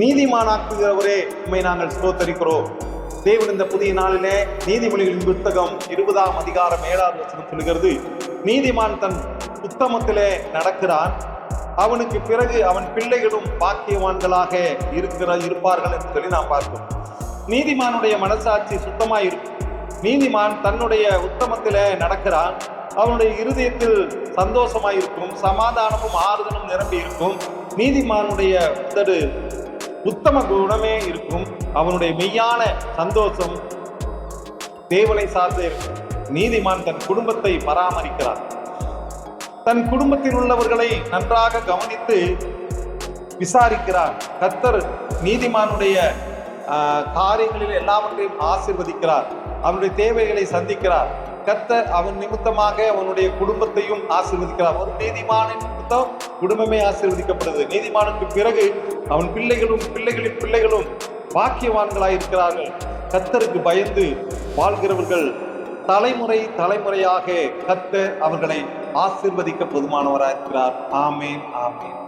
நீதிமானாக்குகிறவரே உம்மை நாங்கள் ஸ்தோத்தரிக்கிறோம். தேவன் இந்த புதிய நாளிலே நீதிமொழிகளின் புத்தகம் 20ஆம் அதிகாரம் 7ஆவது வசனம் சொல்கிறது, நீதிமான் தன் உத்தமத்திலே நடக்கிறான், அவனுக்கு பிறகு அவன் பிள்ளைகளும் பாக்கியவான்களாக இருப்பார்கள் என்று சொல்லி நாம் பார்க்கிறோம். நீதிமானுடைய மனசாட்சி சுத்தமாய் இருக்கும். நீதிமான் தன்னுடைய உத்தமத்திலே நடக்கிறான், அவனுடைய இருதயத்தில் சந்தோஷமாயிருக்கும், சமாதானமும் ஆறுதலும் நிரம்பி இருக்கும். நீதிமானுடைய உத்தம குணமே இருக்கும். அவனுடைய மெய்யான சந்தோஷம் தேவனை சார்ந்தே இருக்கும். நீதிமான் தன் குடும்பத்தை பராமரிக்கிறார். தன் குடும்பத்தில் உள்ளவர்களை நன்றாக கவனித்து விசாரிக்கிறார். கர்த்தர் நீதிமானுடைய காரியங்களில் எல்லாவற்றையும் ஆசீர்வதிக்கிறார். அவனுடைய தேவைகளை சந்திக்கிறார். கர்த்தர் அவன் நிமித்தமாக அவனுடைய குடும்பத்தையும் ஆசீர்வதிக்கிறார். ஒரு நீதிமானின் நிமித்தம் குடும்பமே ஆசீர்வதிக்கப்படுது. நீதிமானுக்கு பிறகு அவன் பிள்ளைகளின் பிள்ளைகளும் பாக்கியவான்களாயிருக்கிறார்கள். கர்த்தருக்கு பயந்து வாழ்கிறவர்கள் தலைமுறையாக கர்த்தர் அவர்களை ஆசீர்வதிக்க போதுமானவராயிருக்கிறார். ஆமேன், ஆமேன்.